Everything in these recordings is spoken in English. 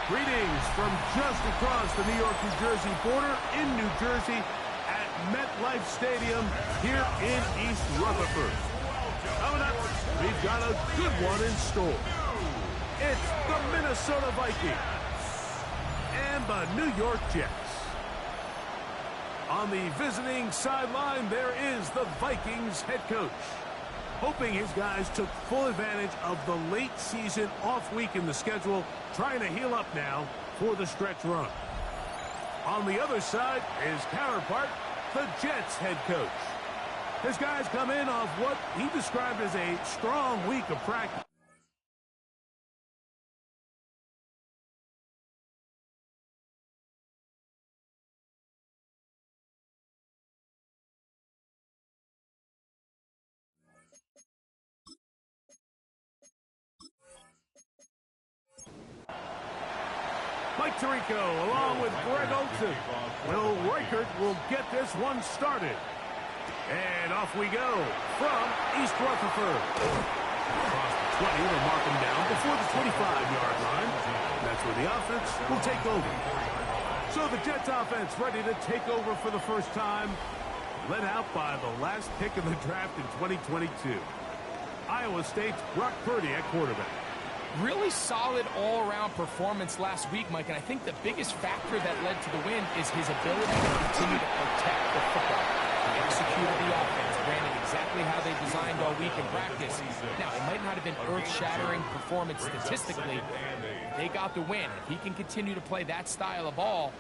Greetings from just across the New York-New Jersey border in New Jersey at MetLife Stadium here in East Rutherford. Coming up, we've got a good one in store. It's the Minnesota Vikings and the New York Jets. On the visiting sideline, there is the Vikings head coach, hoping his guys took full advantage of the late season off week in the schedule, trying to heal up now for the stretch run. On the other side, his counterpart, the Jets head coach. His guys come in off what he described as a strong week of practice. Mike Tirico along with Greg Olsen. Will Reichert will get this one started. And off we go from East Rutherford. Across the 20, they'll mark him down before the 25-yard line. That's where the offense will take over. So the Jets offense ready to take over for the first time. Led out by the last pick in the draft in 2022. Iowa State's Brock Purdy at quarterback. Really solid all-around performance last week, Mike, and I think the biggest factor that led to the win is his ability to continue to protect the football. He executed the offense, ran it exactly how they designed all week in practice. Now, it might not have been earth-shattering performance statistically. They got the win. If he can continue to play that style of ball,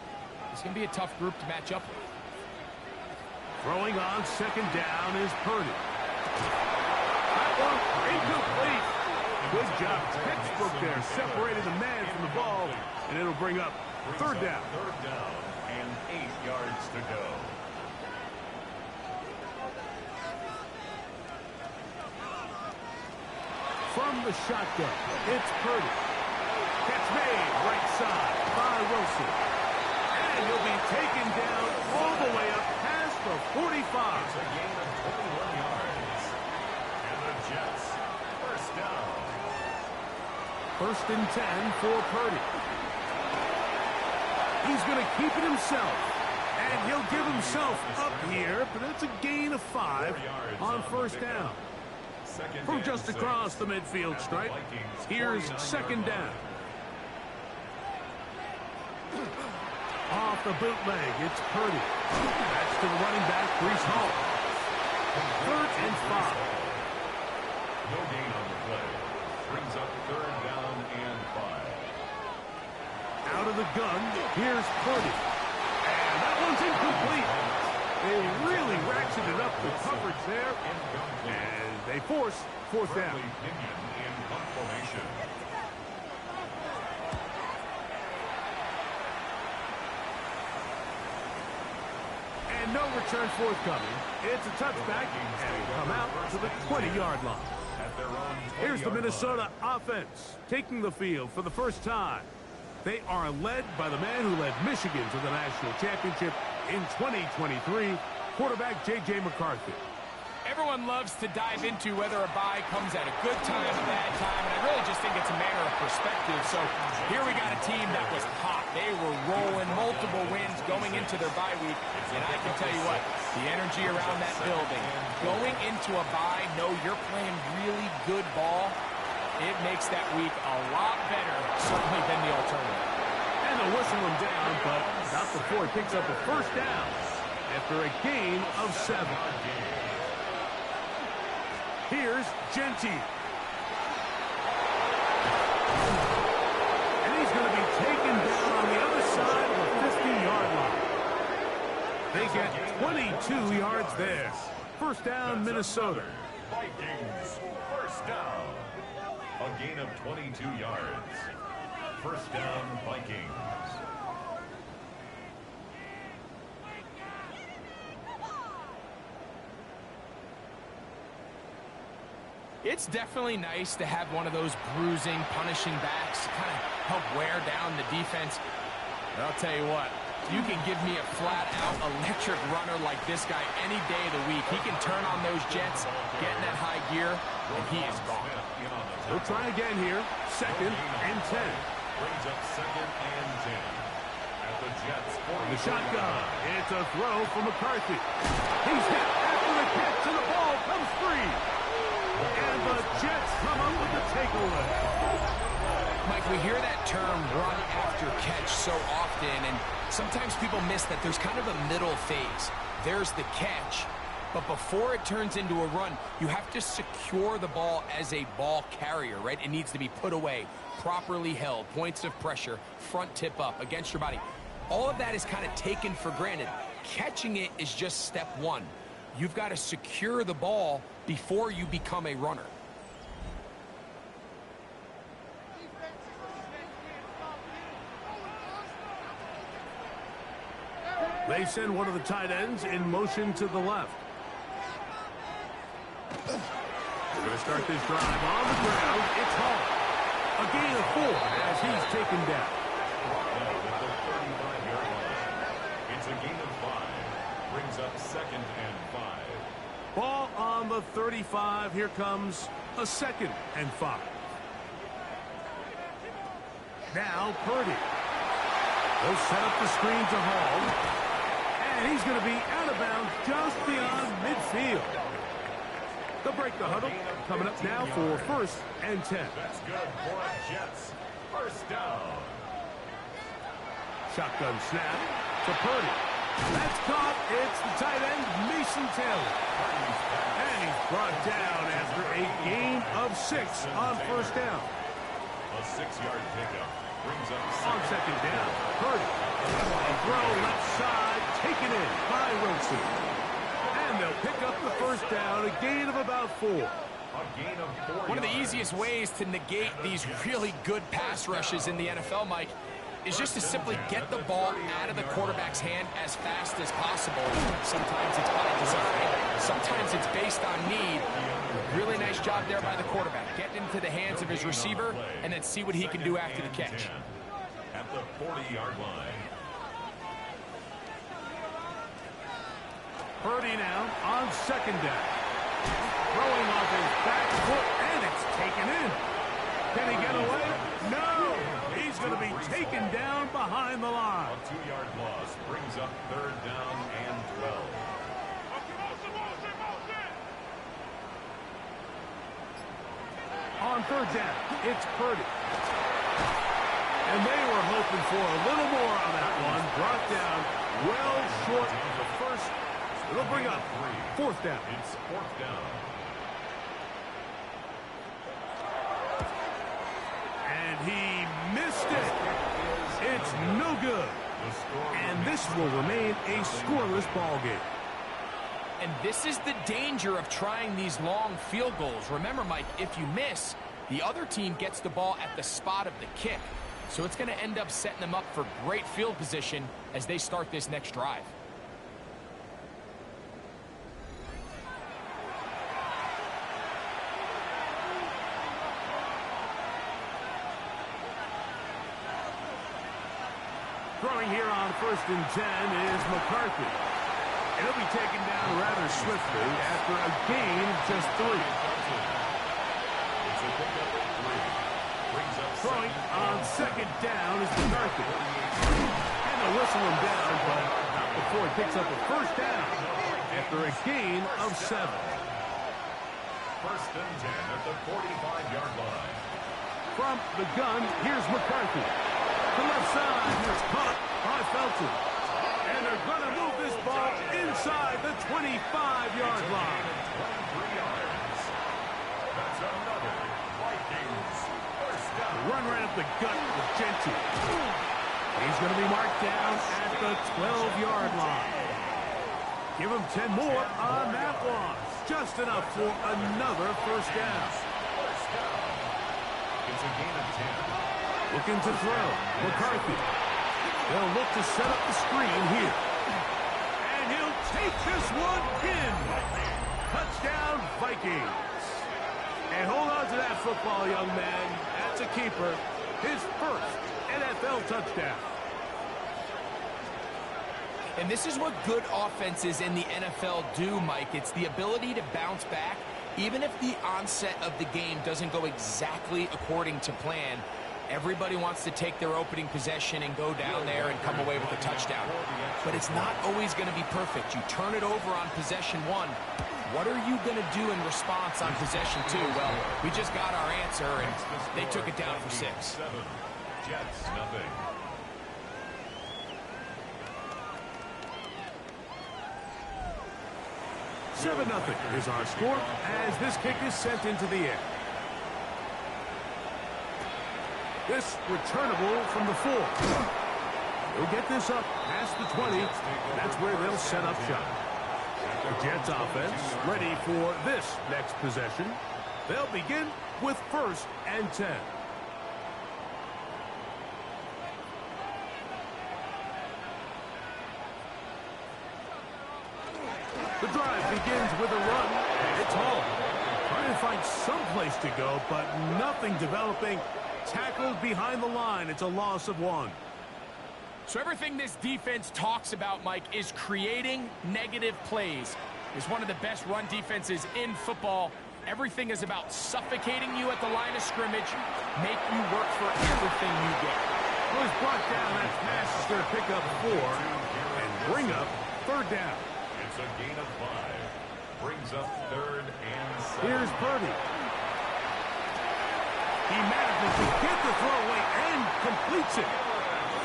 it's going to be a tough group to match up with. Throwing on second down is Purdy. That one incomplete. Good job, textbook there, separating the man from the ball, and it'll bring up third down. Third down and 8 yards to go. From the shotgun, it's Purdy. Catch made, right side by Wilson. And he'll be taken down all the way up past the 45. It's a gain of 21 yards. And the Jets, first down. First and 10 for Purdy. He's going to keep it himself. And he'll give himself up here, but it's a gain of 5 on first down. From just across the midfield stripe, here's second down. Off the bootleg, it's Purdy. That's to the running back, Breece Hall. Third and 5. No gain on the play. Brings up third down and 5. Out of the gun, here's Purdy. And that one's incomplete. They really ratcheted up the coverage there. And they force fourth down. In confirmation. And no return forthcoming. It's a touchback, and it'll come out to the 20-yard line. Here's the Minnesota offense taking the field for the first time. They are led by the man who led Michigan to the national championship in 2023, quarterback J.J. McCarthy. Everyone loves to dive into whether a bye comes at a good time, a bad time, and I really just think it's a matter of perspective. So here we got a team that was hot. They were rolling, multiple wins going into their bye week, and I can tell you what, the energy around that building, going into a bye, know you're playing really good ball, it makes that week a lot better, certainly, than the alternative. And they'll whistle him down, but not before he picks up a first down after a gain of 7. Here's Genty. And he's going to be taken down on the other side of the 50-yard line. They get 22 yards there. First down, Minnesota. Vikings, first down. A gain of 22 yards. First down, Vikings. It's definitely nice to have one of those bruising, punishing backs to kind of help wear down the defense. But I'll tell you what, you can give me a flat-out electric runner like this guy any day of the week. He can turn on those Jets, get in that high gear, and he is gone. We'll try again here. Second and 10. Brings up 2nd and 10. At the Jets' 40. The shotgun. It's a throw from McCarthy. He's hit after the catch, and the ball comes free. And the Jets come up with the takeaway. Mike, we hear that term run after catch so often, and sometimes people miss that there's kind of a middle phase. There's the catch, but before it turns into a run, you have to secure the ball as a ball carrier, right? It needs to be put away, properly held, points of pressure, front tip up against your body. All of that is kind of taken for granted. Catching it is just step one. You've got to secure the ball before you become a runner. They send one of the tight ends in motion to the left. We're going to start this drive on the ground. It's Hall. A gain of 4 as he's taken down. At the 35-yard line. It's a gain of 5. Brings up 2nd and 5. Ball on the 35. Here comes a 2nd and 5. Now Purdy. They'll set up the screen to Hall. And he's going to be out of bounds just beyond midfield. They'll break the huddle. Coming up now for 1st and 10. That's good for Jets. 1st down. Shotgun snap to Purdy. That's caught. It's the tight end, Mason Taylor. And he's brought down after a gain of 6 on 1st down. A 6-yard pickup. Brings up On 2nd down, Purdy. A throw left side, taken in by Wilson. And they'll pick up the 1st down, a gain of about 4. A gain of 4 One of the yards. easiest ways to negate these really good pass rushes in the NFL, Mike, is just to simply get the ball out of the quarterback's hand as fast as possible. Sometimes it's by design, sometimes it's based on need. Really nice job there by the quarterback. Get into the hands of his receiver and then see what he can do after the catch. At the 40-yard line. Purdy now on 2nd down. Throwing off his back foot, and it's taken in. Can he get away? No! He's going to be taken down behind the line. A 2-yard loss brings up 3rd down and 12. On 3rd down, it's Purdy. And they were hoping for a little more on that one. Brought down well short of the 1st. It'll bring up 4th down. It's 4th down. And he missed it. It's no good. And this will remain a scoreless ball game. And this is the danger of trying these long field goals. Remember, Mike, if you miss, the other team gets the ball at the spot of the kick. So it's going to end up setting them up for great field position as they start this next drive. Throwing here on 1st and 10 is McCarthy. And he'll be taken down rather swiftly after a gain of just 3. It's a pickup of 3. Brings up Throwing on 2nd down is McCarthy. And they'll whistle him down, but not before he picks up a 1st down after a gain of 7. 1st and 10 at the 45-yard line. From the gun, here's McCarthy. The left side is caught by Felton. And they're going to move this ball inside the 25-yard line. 23 yards. That's another Vikings 1st down. Run right up the gut with Gentry. He's going to be marked down at the 12-yard line. Give him 10 more on that one. Just enough for another 1st down. 1st down. It's a gain of 10. Looking to throw. McCarthy. They'll look to set up the screen here. And he'll take this one in. Touchdown, Vikings. And hold on to that football, young man. That's a keeper. His 1st NFL touchdown. And this is what good offenses in the NFL do, Mike. It's the ability to bounce back, even if the onset of the game doesn't go exactly according to plan. Everybody wants to take their opening possession and go down there and come away with a touchdown. But it's not always going to be perfect. You turn it over on possession 1. What are you going to do in response on possession 2? Well, we just got our answer, and they took it down for 6. Jets, nothing. Nothing is our score as this kick is sent into the air. This returnable from the 4. They'll get this up past the 20. That's where they'll set up shop. The Jets offense ready for this next possession. They'll begin with 1st and 10. The drive begins with a run. It's home. Trying to find some place to go, but nothing developing. Tackled behind the line. It's a loss of 1. So everything this defense talks about, Mike, is creating negative plays. It's one of the best run defenses in football. Everything is about suffocating you at the line of scrimmage, make you work for everything you get. Well, he's brought down that pass is going to pick up 4 and bring up 3rd down. It's a gain of 5. Brings up 3rd and 7. Here's Purdy. He manages to get the throw away and completes it.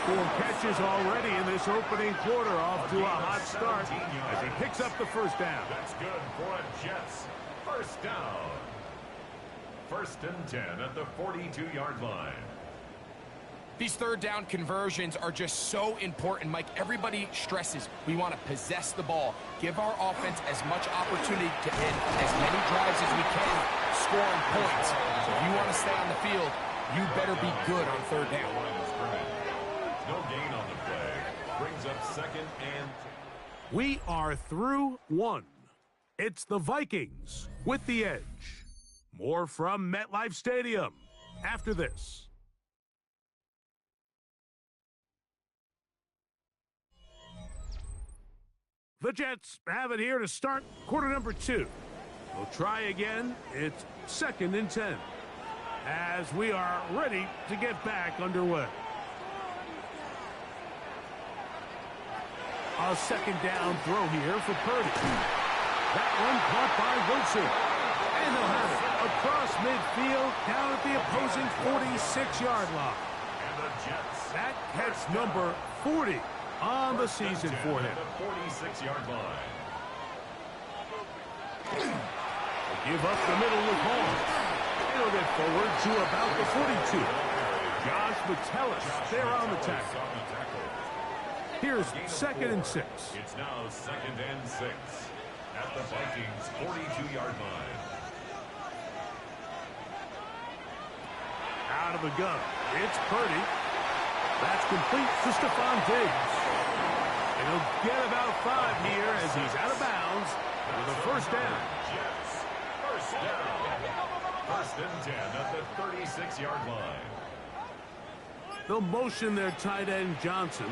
4 catches already in this opening quarter, off to a hot start as he picks up the 1st down. That's good for a Jets. 1st down. 1st and 10 at the 42-yard line. These 3rd down conversions are just so important, Mike. Everybody stresses we want to possess the ball, give our offense as much opportunity to end as many drives as we can, scoring points. So if you want to stay on the field, you better be good on 3rd down. No gain on the play. Brings up 2nd and... We are through 1. It's the Vikings with the edge. More from MetLife Stadium after this. The Jets have it here to start quarter number 2. They'll try again. It's 2nd and 10 as we are ready to get back underway. A 2nd down throw here for Purdy. That one caught by Wilson. And they'll have it across midfield down at the opposing 46-yard line. And the Jets. That catch number 40 on the season for him. The 46-yard line. They'll give up the middle with Hall. It'll get forward to about the 42. Josh Metellus there on the tackle. Here's 2nd and 6. It's now 2nd and 6 at the Vikings 42-yard line. Out of the gun. It's Purdy. That's complete to Stephon Diggs. And he'll get about 5 here as he's out of bounds with a 1st down. Jets. 1st down. 1st and 10 at the 36-yard line. They'll motion their tight end Johnson.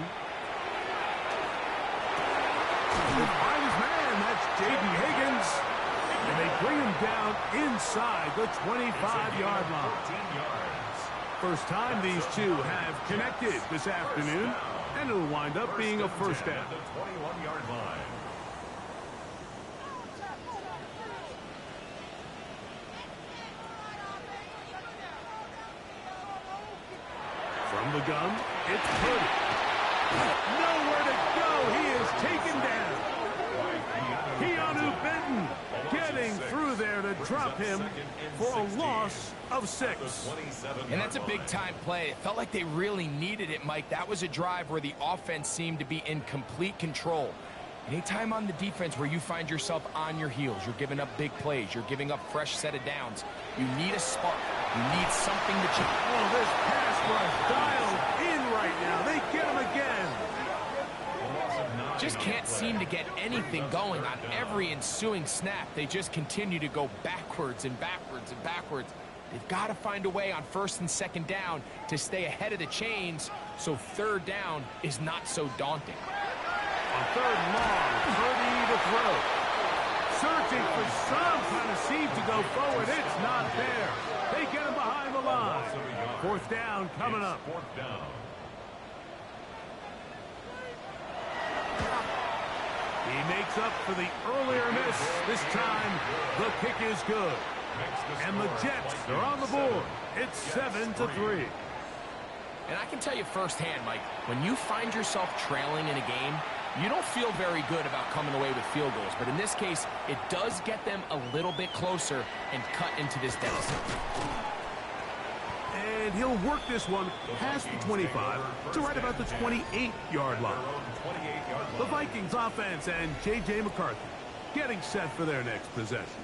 Behind his man, that's Jaden Higgins. And they bring him down inside the 25-yard line. 14 yards. First time these two have connected this afternoon, and it'll wind up being a 1st down. At the 21-yard line. From the gun, it's Purdy. Nowhere to go. He is taken down. Keanu Benton getting through there to drop him for a loss of 6. And that's a big-time play. It felt like they really needed it, Mike. That was a drive where the offense seemed to be in complete control. Anytime on the defense where you find yourself on your heels, you're giving up big plays, you're giving up fresh set of downs, you need a spark. You need something to change. Oh, this pass rush dialed in right now. They get him again. Just can't seem to get anything going on every ensuing snap. They just continue to go backwards and backwards and backwards. They've got to find a way on 1st and 2nd down to stay ahead of the chains so 3rd down is not so daunting. On 3rd and long, Purdy to throw. Searching for some kind of seed to go forward. It's not there. They get him behind the line. Fourth down coming up. Fourth down. He makes up for the earlier miss. This time, the kick is good. And the Jets are on the board. It's 7-3. And I can tell you firsthand, Mike, when you find yourself trailing in a game, you don't feel very good about coming away with field goals. But in this case, it does get them a little bit closer and cut into this deficit. And he'll work this one past the 25 to right about the 28-yard line. The Vikings offense and J.J. McCarthy getting set for their next possession.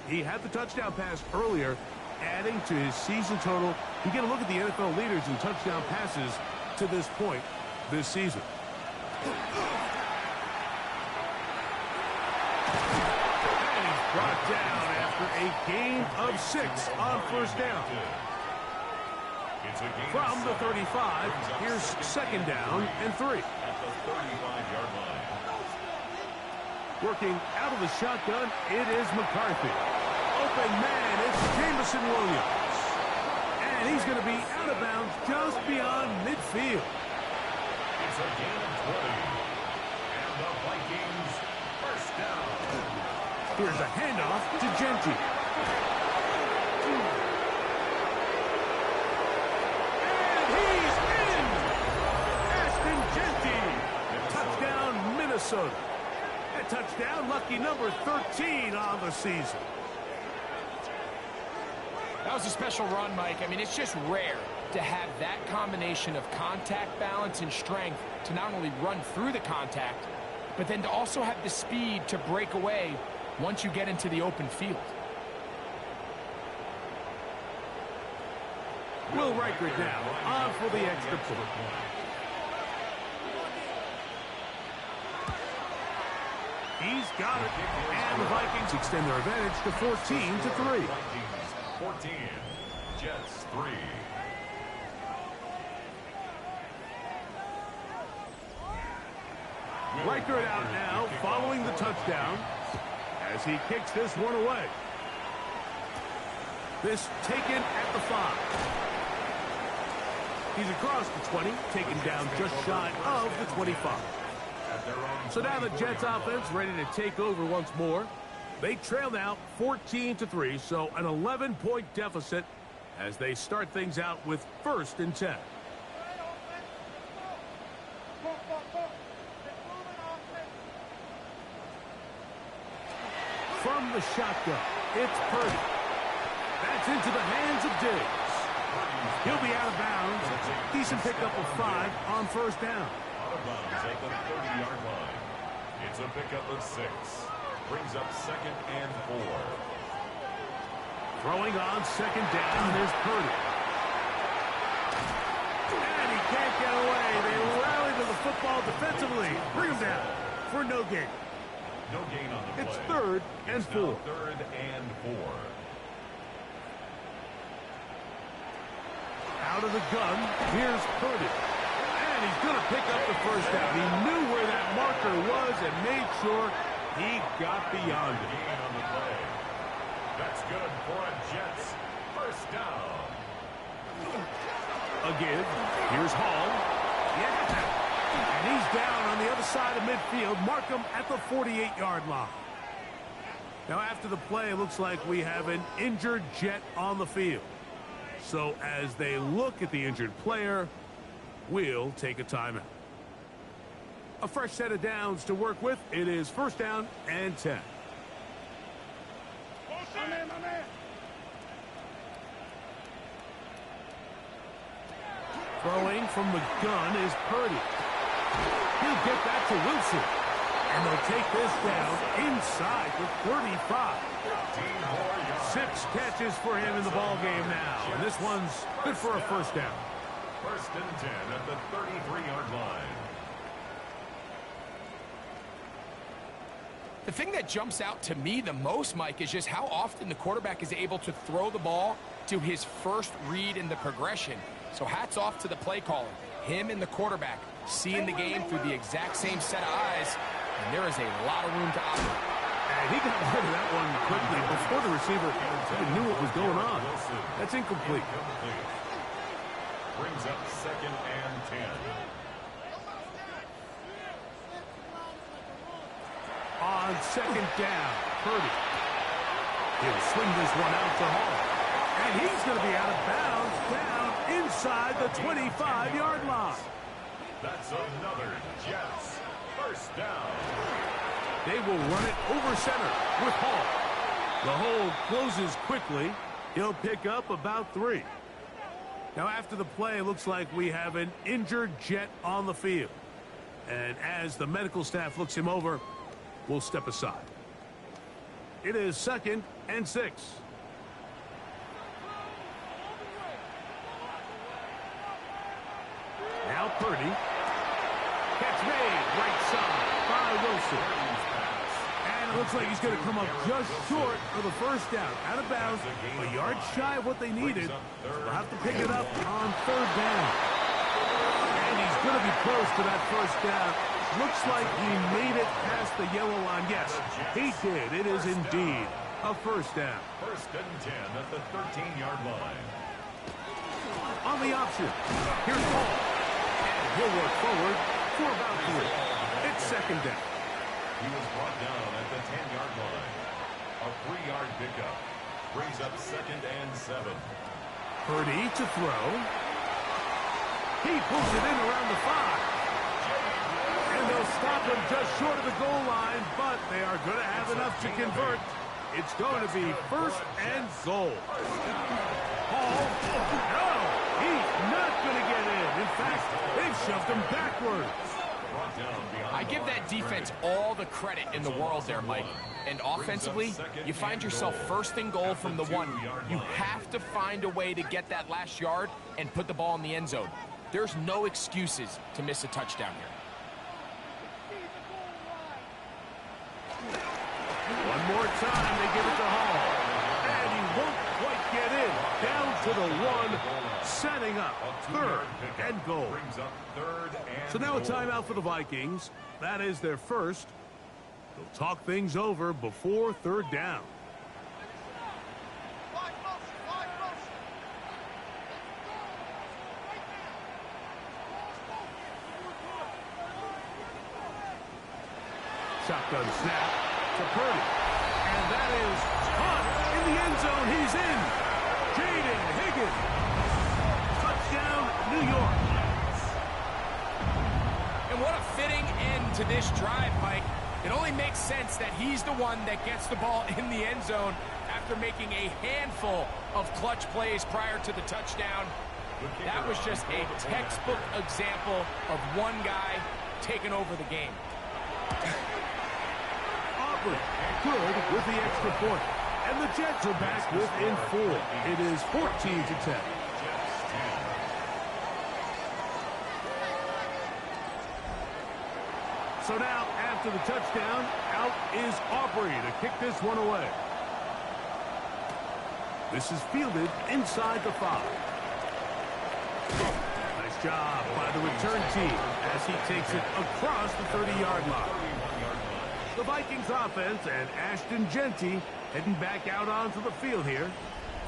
He had the touchdown pass earlier, adding to his season total. You get a look at the NFL leaders in touchdown passes to this point this season. And he's brought down after a gain of 6 on first down. From the 35, here's second down and 3. At the 35-yard line. Working out of the shotgun, it is McCarthy. Open man, it's Jameson Williams. And he's going to be out of bounds just beyond midfield. It's a gain of 20. And the Vikings first down. Here's a handoff to Genty. And he's in! Ashton Genty. Touchdown, Minnesota. A touchdown, lucky number 13 on the season. That was a special run, Mike. I mean, it's just rare to have that combination of contact balance and strength to not only run through the contact, but then to also have the speed to break away once you get into the open field. Will Reichert now on for the extra point. He's got it. And the Vikings extend their advantage to 14-3. 14, Jets 3. Reichert out now following the touchdown as he kicks this one away. This taken at the 5. He's across the 20, taken down just shy of the 25. So now the Jets offense ready to take over once more. They trail now 14-3, so an 11-point deficit as they start things out with 1st and 10. From the shotgun, it's Purdy. That's into the hands of Diggs. He'll be out of bounds. Decent pickup of 5 on first down. Out of bounds at the 30-yard line. It's a pickup of 6. Brings up 2nd and 4. Throwing on second down is Purdy. And he can't get away. They rally to the football defensively. Bring him down for no gain. No gain on the play. It's 3rd and 4. 3rd and 4. Out of the gun, here's Purdy. And he's going to pick up the first down. He knew where that marker was and made sure he got beyond it. Gain on the play. That's good for a Jets first down. Again, here's Hall. Yeah. And he's down on the other side of midfield. Mark him at the 48-yard line. Now after the play, it looks like we have an injured Jet on the field. So as they look at the injured player, we'll take a timeout. A fresh set of downs to work with. It is 1st down and 10. Throwing from the gun is Purdy. He'll get that to Wilson. And they'll take this down inside the 35. 6 catches for him in the ball game now. And this one's good for a first down. 1st and 10 at the 33-yard line. The thing that jumps out to me the most, Mike, is just how often the quarterback is able to throw the ball to his first read in the progression. So hats off to the play caller. Him and the quarterback seeing the game through the exact same set of eyes, and there is a lot of room to operate. And he got rid of that one quickly before the the receiver even knew what was going on. That's incomplete. Brings up 2nd and 10. On 2nd down, Purdy. He'll swing this one out to Hall. And he's going to be out of bounds down inside the 25-yard line. That's another Jets first down. They will run it over center with Hall. The hold closes quickly. He'll pick up about 3. Now, after the play, it looks like we have an injured Jet on the field. And as the medical staff looks him over, we'll step aside. It is 2nd and 6. Now Purdy. Catch made. Right side by Wilson. And it looks like he's going to come up just short of the first down. Out of bounds, a yard shy of what they needed. They'll have to pick it up on 3rd down. And he's going to be close to that first down. Looks like he made it past the yellow line. Yes, he did. It is indeed a first down. 1st and 10 at the 13-yard line. On the option, here's Paul. And he'll work forward for about 3. It's 2nd down. He was brought down at the 10-yard line. A 3-yard pickup. Brings up 2nd and 7. Purdy to throw. He pulls it in around the 5. And they'll stop him just short of the goal line, but they are going to have enough to convert. It's going to be 1st and goal. Hall. No, he's not going to get in. In fact, they've shoved him backwards. I give that defense all the credit in the world there, Mike. And offensively, you find yourself 1st and goal from the 1. You have to find a way to get that last yard and put the ball in the end zone. There's no excuses to miss a touchdown here. One more time, they give it to Hall. And he won't quite get in. Down to the 1, setting up 3rd and goal. So now a timeout for the Vikings. That is their first. They'll talk things over before 3rd down. Shotgun snap to Purdy. And that is caught in the end zone. He's in. Jaden Higgins. Touchdown, New York. And what a fitting end to this drive, Mike. It only makes sense that he's the one that gets the ball in the end zone after making a handful of clutch plays prior to the touchdown. That was just a textbook example of one guy taking over the game. Good with the extra point. And the Jets are back within 4. It is 14-10. So now, after the touchdown, out is Aubrey to kick this one away. This is fielded inside the 5. Nice job by the return team as he takes it across the 30-yard line. The Vikings offense and Ashton Genty heading back out onto the field here.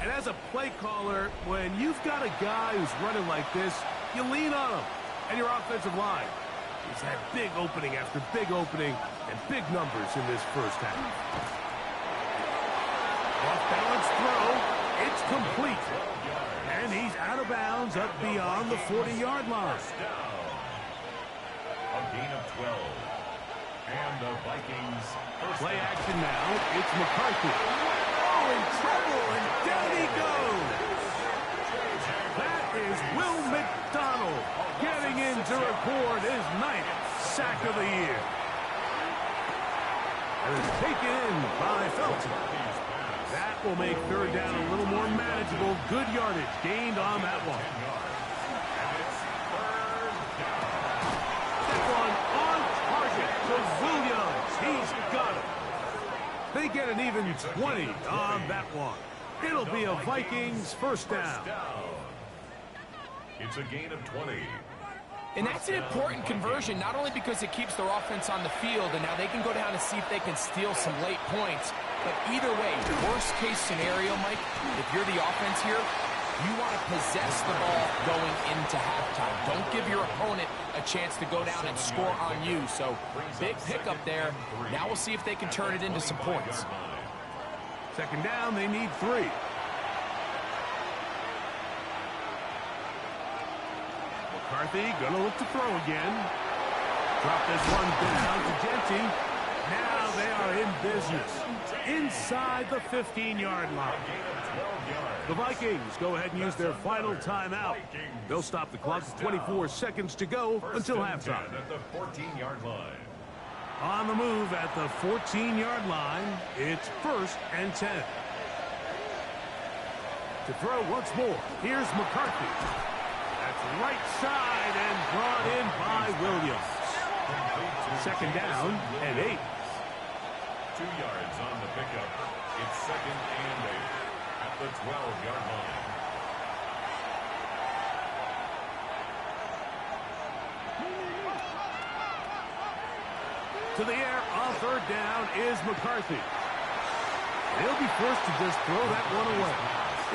And as a play caller, when you've got a guy who's running like this, you lean on him. And your offensive line has had big opening after big opening and big numbers in this first half. Off-balance throw. It's complete. And he's out of bounds up beyond the 40-yard line. A gain of 12. And the Vikings play action now. It's McCarthy. Oh, in trouble, and down he goes. That is Will McDonald getting in to record his 9th sack of the year. And it's taken in by Felton. That will make 3rd down a little more manageable. Good yardage gained on that one. Williams, he's got it. They get an even 20 on that one. It'll be a Vikings first down. It's a gain of 20. And that's an important conversion, not only because it keeps their offense on the field and now they can go down and see if they can steal some late points. But either way, worst case scenario, Mike, if you're the offense here, you want to possess the ball going into halftime. Don't give your opponent a chance to go down and score on you. So big pickup there. Now we'll see if they can turn it into some points. Second down, they need 3. McCarthy gonna look to throw again. Drop this one down to Genty. Now they are in business inside the 15-yard line. The Vikings go ahead and use their final timeout. They'll stop the clock with 24 seconds to go until halftime. At the 14-yard line. On the move at the 14-yard line, it's 1st and 10. To throw once more, here's McCarthy. That's right side and brought in by Williams. Second down and 8. 2 yards on the pickup. It's 2nd and 8 at the 12-yard line. To the air on 3rd down is McCarthy. He'll be forced to just throw that one away.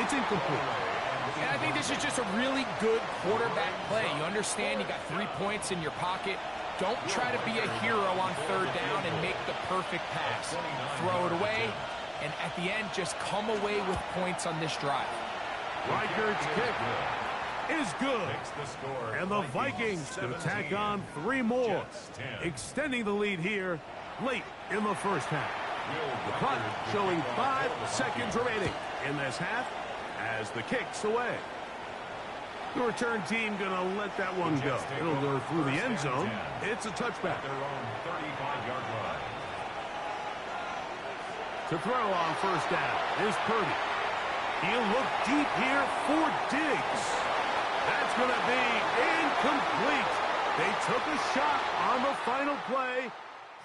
It's incomplete. And I think this is just a really good quarterback play. You understand you got 3 points in your pocket. Don't try to be a hero on 3rd down and make the perfect pass. Throw it away, and at the end, just come away with points on this drive. Reichert's kick is good. And the Vikings can tack on 3 more, extending the lead here late in the first half. The clock showing 5 seconds remaining in this half as the kick's away. The return team going to let that one go. It'll go through the end zone. It's a touchback. Their own 35-yard line. To throw on 1st down is Purdy. He'll look deep here for Diggs. That's going to be incomplete. They took a shot on the final play.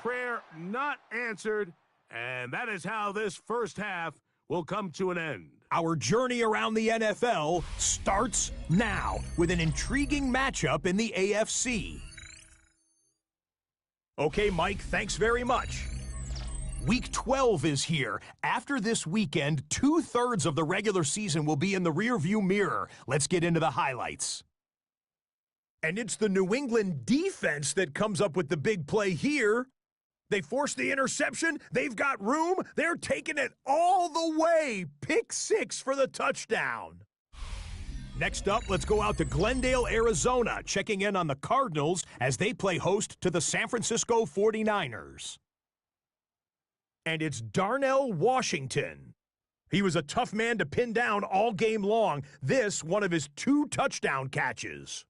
Prayer not answered. And that is how this first half will come to an end. Our journey around the NFL starts now with an intriguing matchup in the AFC. Okay, Mike, thanks very much. Week 12 is here. After this weekend, 2/3 of the regular season will be in the rearview mirror. Let's get into the highlights. And it's the New England defense that comes up with the big play here. They force the interception. They've got room. They're taking it all the way. Pick 6 for the touchdown. Next up, let's go out to Glendale, Arizona, checking in on the Cardinals as they play host to the San Francisco 49ers. And it's Darnell Washington. He was a tough man to pin down all game long. This, one of his 2 touchdown catches.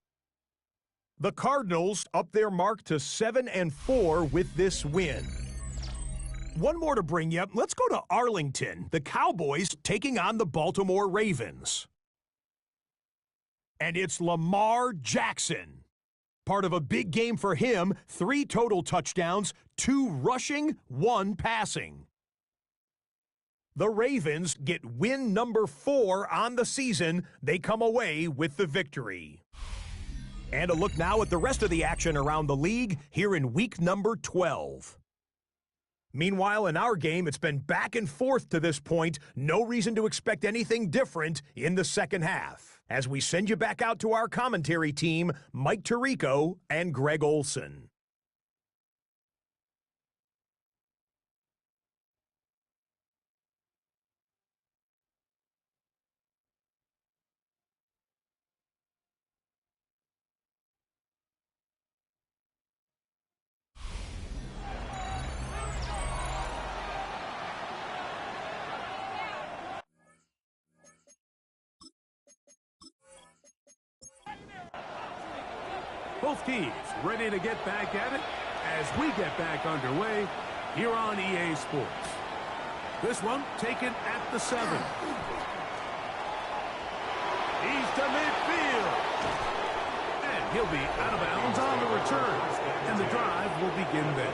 The Cardinals up their mark to 7-4 with this win. One more to bring you. Let's go to Arlington. The Cowboys taking on the Baltimore Ravens. And it's Lamar Jackson. Part of a big game for him. 3 total touchdowns, 2 rushing, 1 passing. The Ravens get win number 4 on the season. They come away with the victory. And a look now at the rest of the action around the league here in week number 12. Meanwhile, in our game, it's been back and forth to this point. No reason to expect anything different in the second half. As we send you back out to our commentary team, Mike Tirico and Greg Olson. Both teams ready to get back at it as we get back underway here on EA Sports. This one taken at the 7. He's to midfield. And he'll be out of bounds on the return. And the drive will begin there.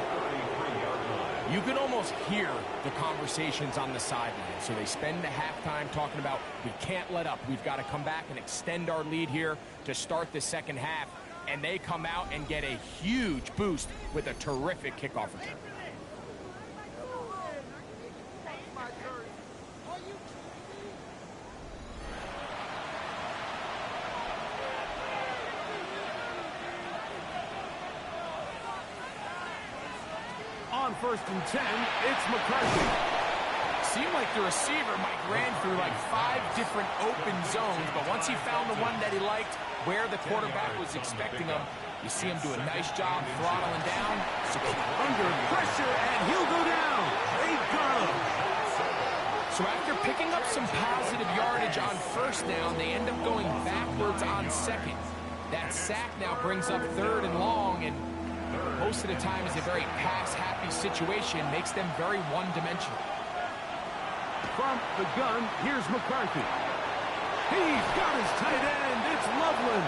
You can almost hear the conversations on the sideline. So they spend the halftime talking about, we can't let up. We've got to come back and extend our lead here to start the second half. And they come out and get a huge boost with a terrific kickoff return. first and 10, it's McCarthy. Seemed like the receiver, Mike, ran through like 5 different open zones, but once he found the one that he liked, where the quarterback was expecting him, you see him do a nice job throttling down. Under pressure, and he'll go down. They got him. So after picking up some positive yardage on first down, they end up going backwards on second. That sack now brings up 3rd and long, and most of the time is a very pass-happy situation, makes them very one-dimensional. From the gun, here's McCarthy. He's got his tight end. It's Loveland.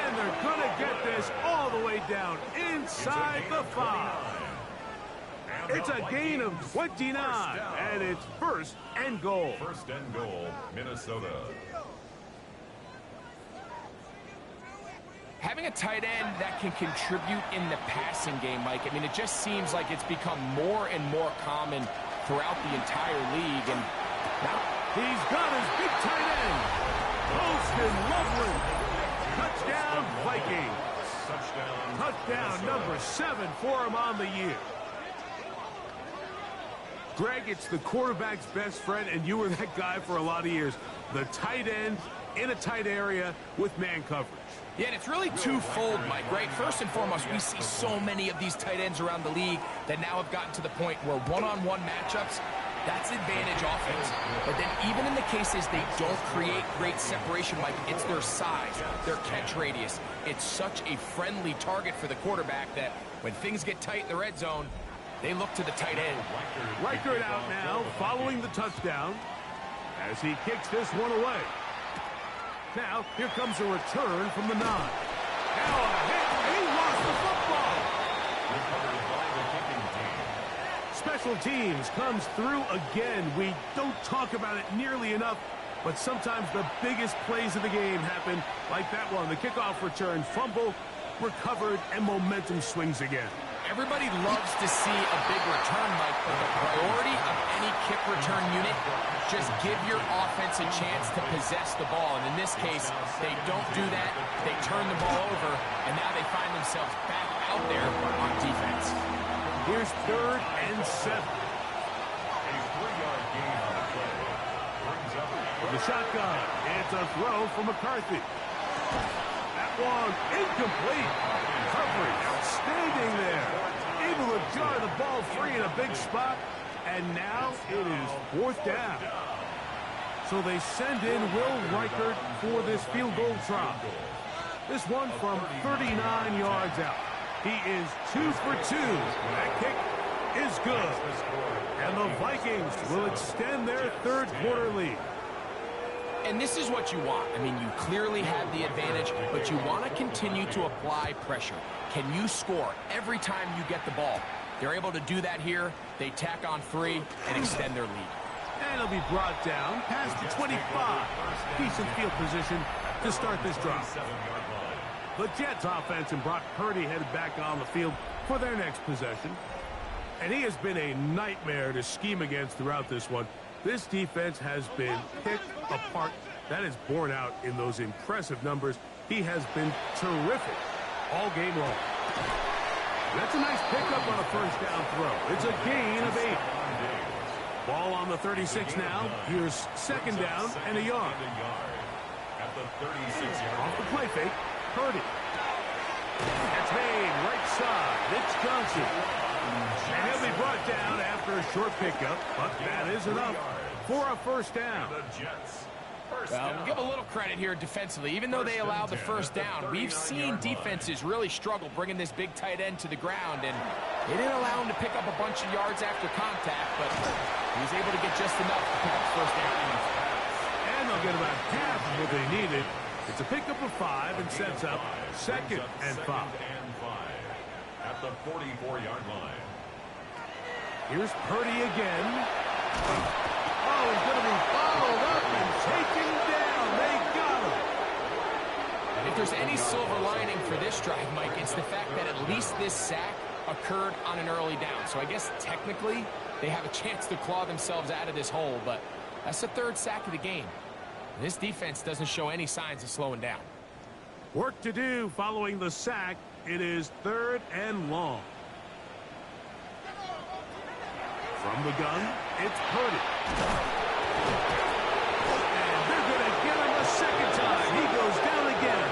And they're going to get this all the way down inside the 5. It's a gain of 29, and it's 1st and goal. 1st and goal, Minnesota. Having a tight end that can contribute in the passing game, Mike, I mean, it just seems like it's become more and more common throughout the entire league. And now he's got his big tight end. Poston Loveland. Touchdown, Vikings. Touchdown number 7 for him on the year. Greg, it's the quarterback's best friend, and you were that guy for a lot of years. The tight end in a tight area with man coverage. Yeah, and it's really twofold, Mike, right? First and foremost, we see so many of these tight ends around the league that now have gotten to the point where one-on-one matchups, that's advantage offense. But then even in the cases they don't create great separation, Mike, it's their size, their catch radius. It's such a friendly target for the quarterback that when things get tight in the red zone, they look to the tight end. Reichert out now, following the touchdown, as he kicks this one away. Now, here comes a return from the 9. Now a hit, and he lost the football. Special teams comes through again. We don't talk about it nearly enough, but sometimes the biggest plays of the game happen like that one. The kickoff return, fumble, recovered, and momentum swings again. Everybody loves to see a big return, Mike, but the priority of any kick return unit, just give your offense a chance to possess the ball. And in this case, they don't do that. They turn the ball over, and now they find themselves back out there on defense. Here's 3rd and 7. A 3-yard gain on the play. Brings up The shotgun. It's a throw for McCarthy. That one incomplete. Coverage outstanding there. Able to jar the ball free in a big spot. And now it is 4th down. So they send in Will Reichert for this field goal try. This one from 39 yards out. He is 2 for 2. That kick is good. And the Vikings will extend their 3rd quarter lead. And this is what you want. I mean, you clearly have the advantage, but you want to continue to apply pressure. Can you score every time you get the ball? They're able to do that here. They tack on 3 and extend their lead. And it'll be brought down past the 25. Decent field position to start this drive. The Jets offense and Brock Purdy headed back on the field for their next possession. And he has been a nightmare to scheme against throughout this one. This defense has been picked apart. That is borne out in those impressive numbers. He has been terrific all game long. That's a nice pickup on a 1st down throw. It's a gain of 8. Ball on the 36 now. Here's 2nd down and a yard. At the 36-yard Off the play fake, Purdy. That's made right side. It's Johnson. And he'll be brought down after a short pickup, but that is enough for a 1st down. The Jets. Well, we'll give a little credit here defensively. Even though they allowed the 1st down, we've seen defenses really struggle bringing this big tight end to the ground, and they didn't allow him to pick up a bunch of yards after contact, but he was able to get just enough to pick up the 1st down. And they'll get about half of what they needed. It's a pickup of 5 and sets up 2nd and 5. At the 44-yard line. Here's Purdy again. Oh, he's going to be followed up and taken down. They got him. If there's any silver lining for this drive, Mike, it's the fact that at least this sack occurred on an early down. So I guess technically they have a chance to claw themselves out of this hole, but that's the 3rd sack of the game. This defense doesn't show any signs of slowing down. Work to do following the sack. It is 3rd and long. From the gun, it's Purdy. And they're going to get him a second time. He goes down again.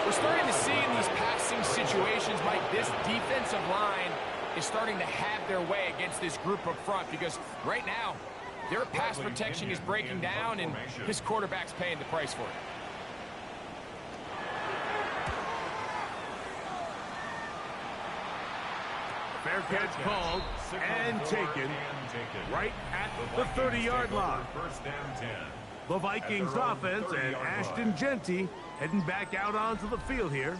We're starting to see in these passing situations, Mike, this defensive line is starting to have their way against this group up front because right now, their pass protection is breaking down and his quarterback's paying the price for it. Fair catch called and taken right at the 30-yard line. The Vikings offense and Ashton Jeanty heading back out onto the field here.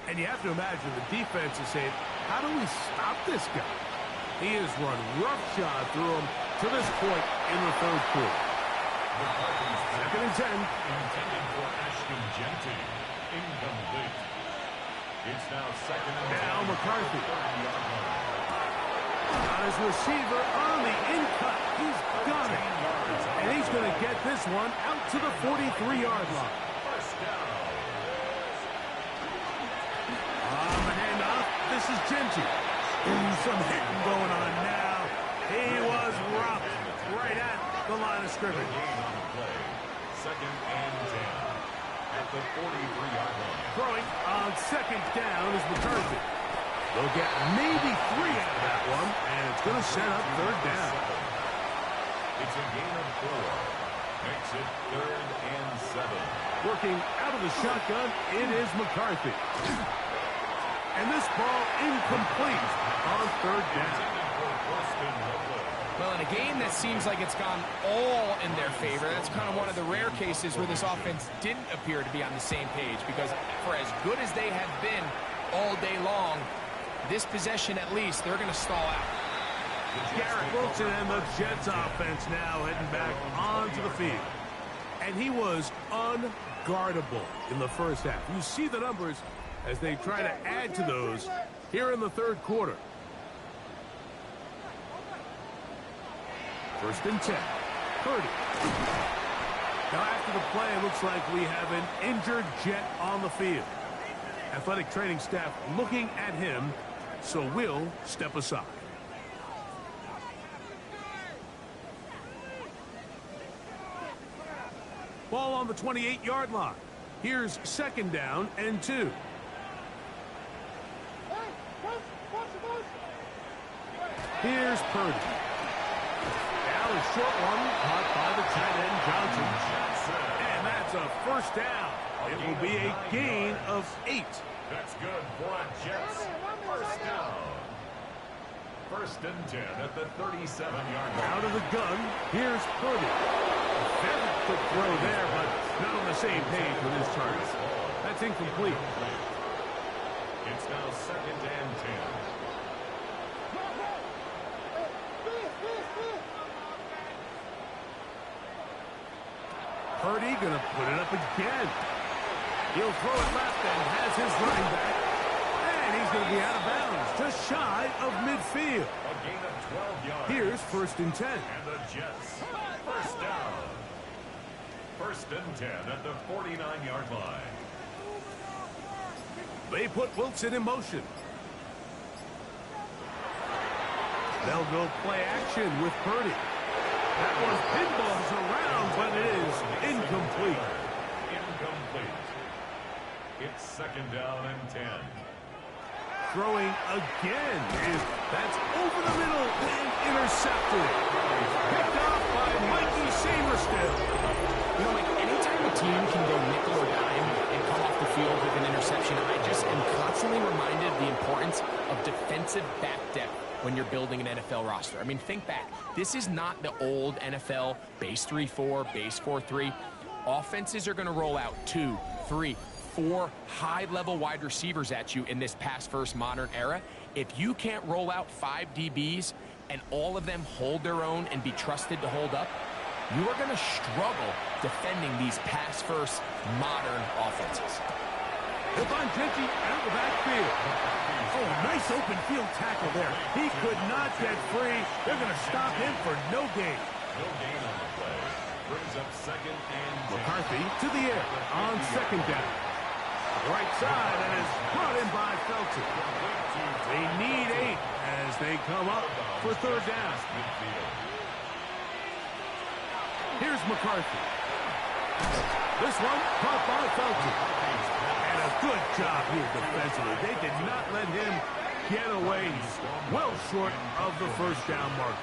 And you have to imagine the defense is saying, how do we stop this guy? He has run roughshod through him to this point in the third quarter. Second and 10. Intended for Ashton Jeanty. Incomplete. It's now second and 10. Now McCarthy. Got his receiver on the in-cut. He's got it. And he's going to get this one out to the 43-yard line. First down. On the handoff, this is Jeanty. Some hitting going on now. He was roughed right at the line of scrimmage. Gain on the play. Second and 10. At the 43-yard line. Throwing on second down is McCarthy. They'll get maybe 3 out of that one, and it's going to set up third down. It's a gain of 4. Makes it third and 7. Working out of the shotgun, it is McCarthy. And this ball incomplete on third down. Well, in a game that seems like it's gone all in their favor, that's kind of one of the rare cases where this offense didn't appear to be on the same page, because for as good as they have been all day long, this possession at least, they're going to stall out. Garrett Wilson and the Jets offense now heading back onto the field. And he was unguardable in the first half. You see the numbers as they try to add to those here in the third quarter. First and 10. Purdy. Now after the play, it looks like we have an injured Jet on the field. Athletic training staff looking at him, so we'll step aside. Ball on the 28-yard line. Here's second down and 2. Here's Purdy. Now a short one caught by the tight end Johnson. And that's a first down. It will be a gain of 8. That's good for a Jets. First down. First and 10 at the 37-yard line. Out of the gun, here's Purdy. A very quick throw there, but not on the same page with his target. That's incomplete. It's now second and 10. Purdy going to put it up again. He'll throw it left and has his running back. And he's going to be out of bounds, just shy of midfield. A gain of 12 yards. Here's first and 10. And the Jets. First down. First and 10 at the 49-yard line. They put Wilson in motion. They'll go play action with Purdy. That one pinballs around, but it is incomplete. Incomplete. It's second down and 10. Throwing again. That's over the middle and intercepted. Picked off by Mikey Samerstill. You know, like, anytime a team can go nickel or dime and come off the field with an interception, I just am constantly reminded of the importance of defensive back depth when you're building an NFL roster. I mean, think back. This is not the old NFL base 3-4, base 4-3. Offenses are going to roll out 2, 3, 4 high-level wide receivers at you in this pass-first modern era. If you can't roll out 5 DBs and all of them hold their own and be trusted to hold up, you are going to struggle defending these pass-first modern offenses. He'll find Jeanty out of the backfield. Oh, nice open field tackle there. He could not get free. They're going to stop him for no gain. No gain on the play. Brings up second and 10. McCarthy to the air on second down. Right side, and is brought in by Felton. They need 8 as they come up for third down. Here's McCarthy. This one caught by Felton. And a good job here defensively. They did not let him get away. He's well short of the first down marker.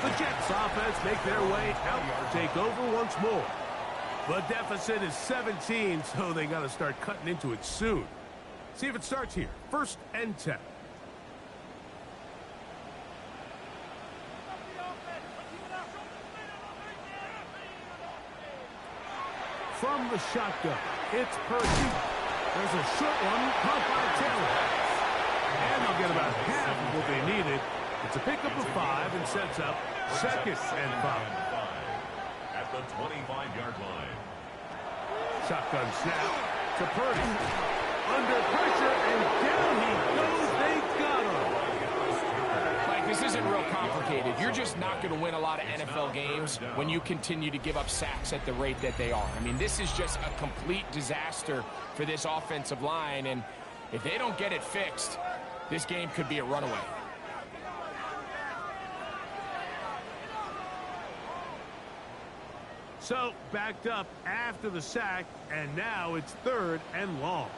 The Jets offense make their way out to take over once more. The deficit is 17, so they got to start cutting into it soon. See if it starts here. 1st and 10. From the shotgun, it's Purdy. There's a short one caught by Taylor. And they'll get about half of what they needed. It's a pickup of 5 and sets up 2nd and 5. At the 25-yard line. Shotgun snap to Purdy. Under pressure, and down he goes. They got him. Like, this isn't real complicated. You're just not going to win a lot of NFL games when you continue to give up sacks at the rate that they are. I mean, this is just a complete disaster for this offensive line, and if they don't get it fixed, this game could be a runaway. So, backed up after the sack, and now it's 3rd and long.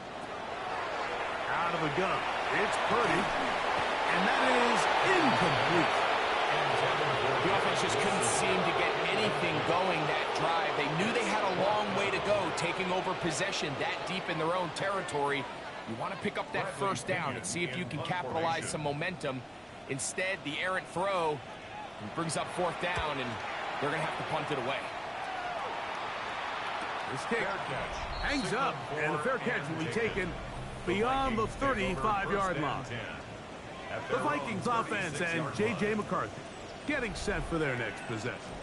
Out of the gun, it's Purdy, and that is incomplete. The offense just couldn't seem to get anything going that drive. They knew they had a long way to go, taking over possession that deep in their own territory. You want to pick up that first down and see if you can capitalize some momentum. Instead, the errant throw brings up 4th down, and they're going to have to punt it away. This kick hangs up, and the fair catch will be taken beyond the 35-yard line. The Vikings offense and J.J. McCarthy getting set for their next possession.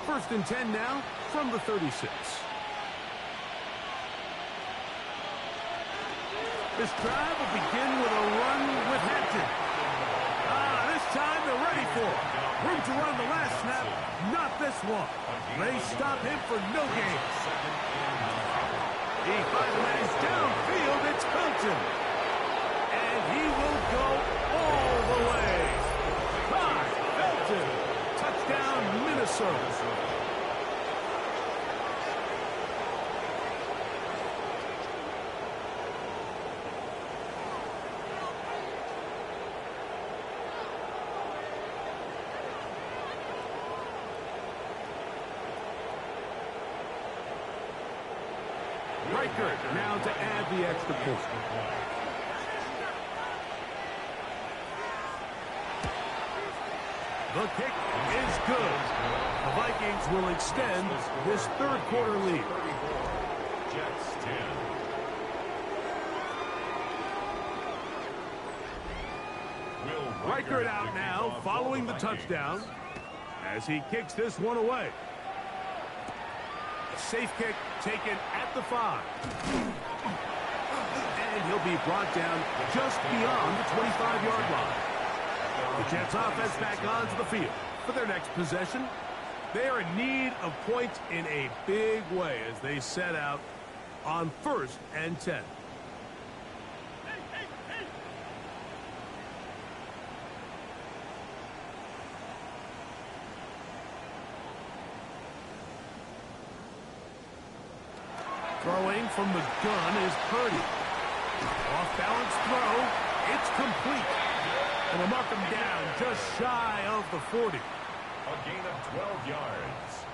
1st and 10 now from the 36. This drive will begin with a run with Hampton. This time they're ready for it. Room to run the last snap, not this one. They stop him for no gain. He finds a man downfield, it's Felton. And he will go all the way. By Felton. Touchdown, Minnesota. Now to add the extra point. The kick is good. The Vikings will extend this 3rd quarter lead. Jets 10. Reichert out now following the touchdown as he kicks this one away. A safe kick taken at the 5. And he'll be brought down just beyond the 25-yard line. The Jets offense back onto the field for their next possession. They are in need of points in a big way as they set out on 1st and 10. Throwing from the gun is Purdy. Off-balance throw. It's complete. And they'll mark him down just shy of the 40. A gain of 12 yards.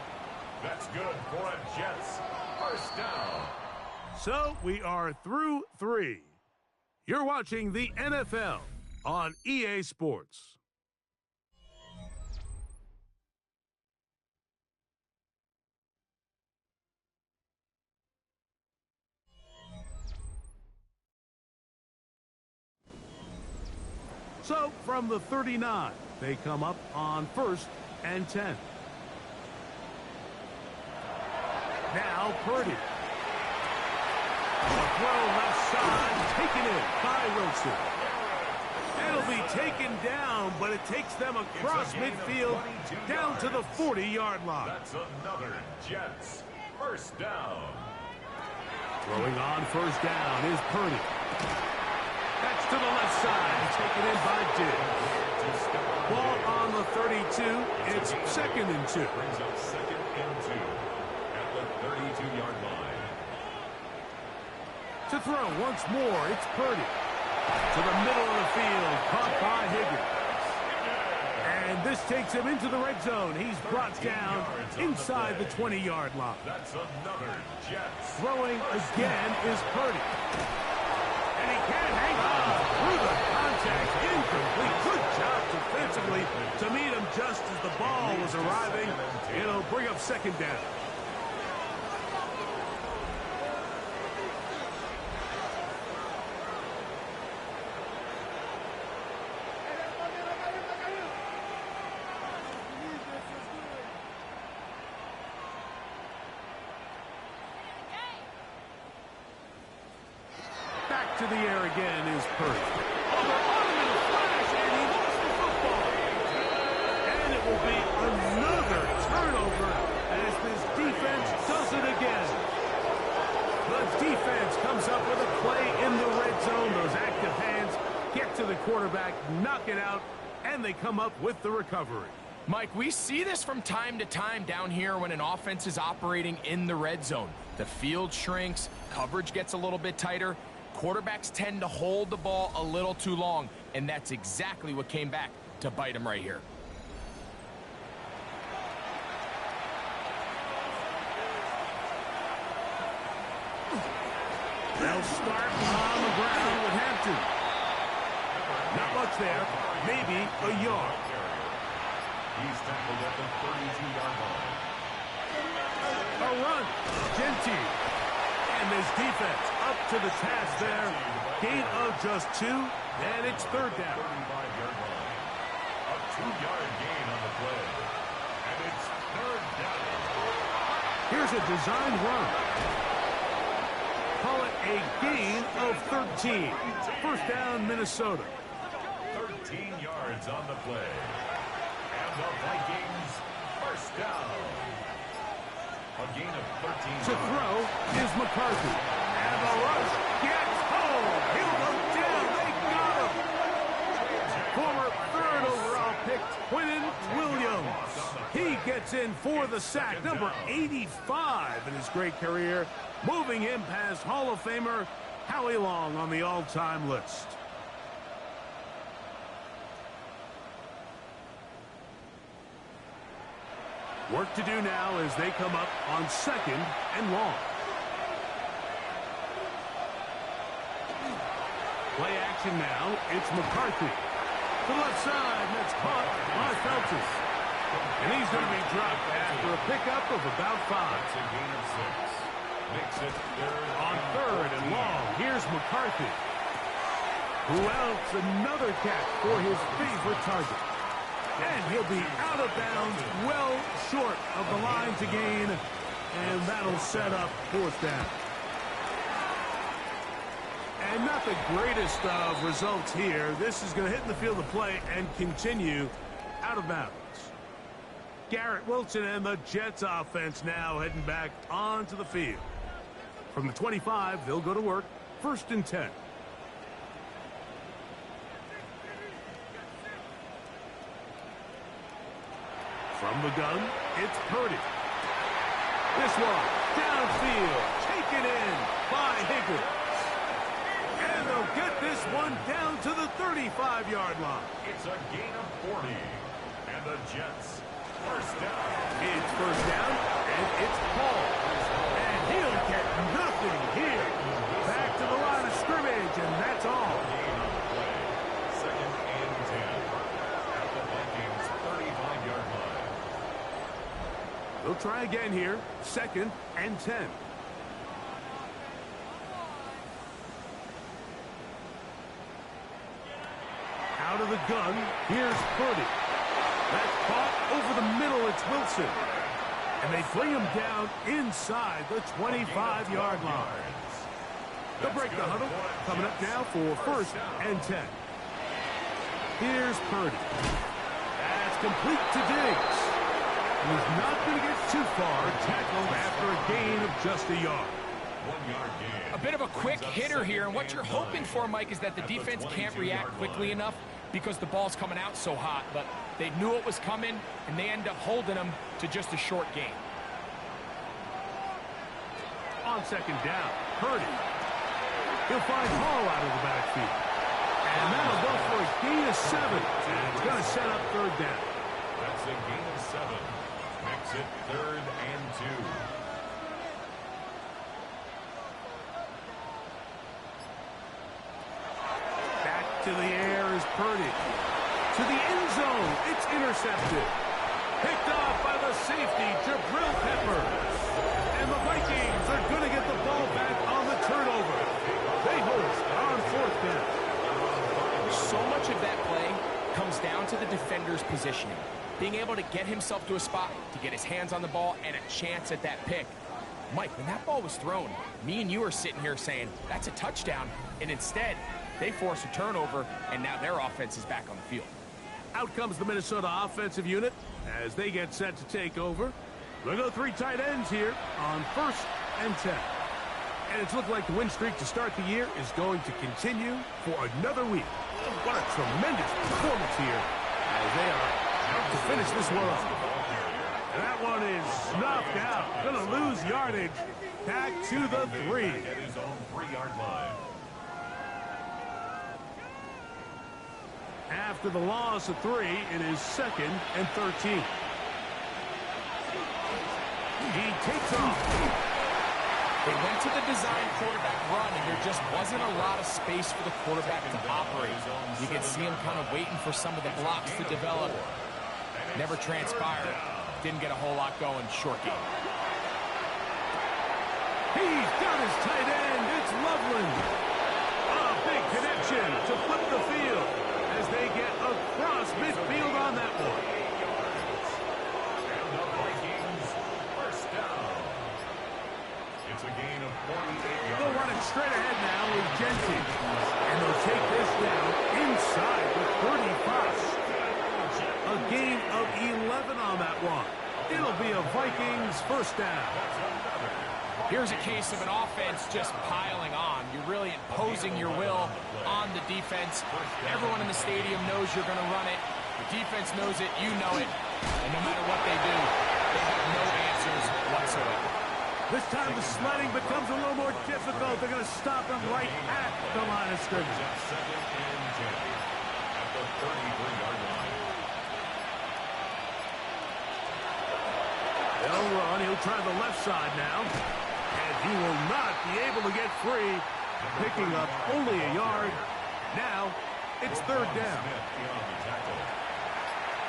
That's good for a Jets first down. So we are through 3. You're watching the NFL on EA Sports. So, from the 39, they come up on 1st and 10. Now, Purdy. A throw left side, taken in by Wilson. It'll be taken down, but it takes them across midfield down to the 40-yard line. That's another Jets first down. Throwing on first down is Purdy. That's to the left side, taken in by Diggs. Ball on the 32. It's 2nd and 2. Brings up 2nd and 2 at the 32-yard line. To throw once more, it's Purdy. To the middle of the field, caught by Higgins. And this takes him into the red zone. He's brought down inside the 20-yard line. That's another Jets. Throwing again is Purdy. And he can't hang on through the contact. Incomplete. Good job defensively to meet him just as the ball was arriving. It'll bring up 2nd down. Back to the air again is Purdy. Oh, they're on him in a flash, and he lost the football. And it will be another turnover as this defense does it again. The defense comes up with a play in the red zone. Those active hands get to the quarterback, knock it out, and they come up with the recovery. Mike, we see this from time to time down here when an offense is operating in the red zone. The field shrinks, coverage gets a little bit tighter. Quarterbacks tend to hold the ball a little too long, and that's exactly what came back to bite him right here. They'll start on the ground with Hampton. Not much there, maybe a yard. He's tackled at the 32-yard line. A run, Gentile. And this defense up to the task there. Gain of just 2, and it's 3rd down. 35-yard line. A 2-yard gain on the play. And it's 3rd down. Here's a design run. Call it a gain of 13. 1st down, Minnesota. 13 yards on the play. And the Vikings first down. A gain of 13. To throw is McCarthy. And the rush gets home. He'll go down. They got him. Former 3rd overall pick, Quinton Williams. He gets in for the sack. Number 85 in his great career. Moving him past Hall of Famer Howie Long on the all-time list. Work to do now as they come up on 2nd and long. Play action now. It's McCarthy. To the left side, and it's caught by Feltus. And he's going to be dropped after a pickup of about 5. That's a gain of 6. Makes it 3rd On 3rd and long, here's McCarthy. Who else? Another catch for his favorite target. And he'll be out of bounds, well short of the line to gain. And that'll set up 4th down. And not the greatest of results here. This is going to hit in the field of play and continue out of bounds. Garrett Wilson and the Jets offense now heading back onto the field. From the 25, they'll go to work. 1st and 10. From the gun, it's Purdy. This one, downfield, taken in by Higgins. And they'll get this one down to the 35-yard line. It's a gain of 40. And the Jets first down. It's 1st down, and it's Paul. And he'll get nothing here. Back to the line of scrimmage, and that's all. Gain on the play. 2nd and 10. At the Vikings 35-yard line. They'll try again here. 2nd and 10. Out of the gun, here's Purdy. That's caught over the middle. It's Wilson. And they bring him down inside the 25-yard line. They'll break the huddle. Coming up now for 1st and 10. Here's Purdy. That's complete to Diggs. He's not going to get too far, tackled after a gain of just a yard. 1 yard gain. A bit of a quick hitter here, and what you're hoping for, Mike, is that the defense can't react quickly enough because the ball's coming out so hot, but they knew it was coming, and they end up holding them to just a short gain. On second down, Purdy. He'll find Hall out of the backfield. And that'll go for a gain of 7. And it's going to set up third down. That's a gain of 7. Makes it 3rd and 2. Back to the air is Purdy. To the end zone. It's intercepted. Picked off by the safety, Jabril Peppers. And the Vikings are going to get the ball back on the turnover. They hold on 4th down. So much of that play comes down to the defender's positioning. Being able to get himself to a spot, to get his hands on the ball, and a chance at that pick. Mike, when that ball was thrown, me and you are sitting here saying, that's a touchdown. And instead, they force a turnover, and now their offense is back on the field. Out comes the Minnesota offensive unit as they get set to take over. They'll go 3 tight ends here on 1st and 10. And it's looked like the win streak to start the year is going to continue for another week. What a tremendous performance here as they are out to finish this one off. And that one is snuffed out. Going to lose yardage. Back to the 3. At his own 3-yard line. After the loss of 3, it is 2nd and 13. He takes off. They went to the design quarterback run, and there just wasn't a lot of space for the quarterback to operate. You can see him kind of waiting for some of the blocks to develop. Never transpired. Didn't get a whole lot going. Short game. He's got his tight end. It's Loveland. A big connection to flip the field as they get across midfield on that one. And the Vikings first down. It's a gain of 48 yards. They'll run it straight ahead now with Genty. And they'll take this down inside with 35. A gain of 11 on that one. It'll be a Vikings first down. Here's a case of an offense just piling on. You're really imposing your will on the defense. Everyone in the stadium knows you're going to run it. The defense knows it. You know it. And no matter what they do, they have no answers whatsoever. This time the sledding becomes a little more difficult. They're going to stop him right at the line of scrimmage. 2nd and 10 at the 33-yard line. They'll run. He'll try the left side now. And he will not be able to get free. Picking up only a yard. Now, it's 3rd down. Beyond the tackle.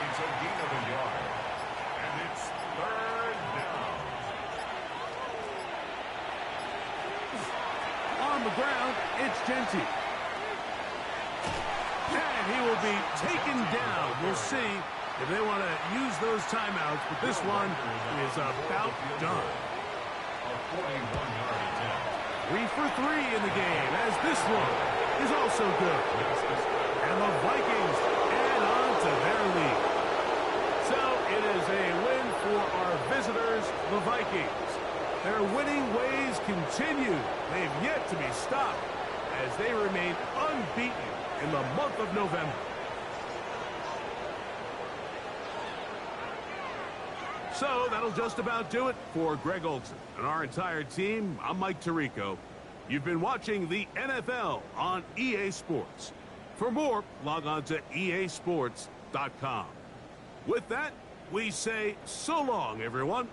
It's a gain of a yard. And it's 3rd down. On the ground, it's Genty. And he will be taken down. We'll see if they want to use those timeouts, but this one is about done. A 41-yard attempt. 3 for 3 in the game, as this one is also good. And the Vikings add on to their lead. So it is a win for our visitors, the Vikings. Their winning ways continue. They've yet to be stopped as they remain unbeaten in the month of November. So that'll just about do it for Greg Olson and our entire team. I'm Mike Tirico. You've been watching the NFL on EA Sports. For more, log on to easports.com. With that, we say so long, everyone.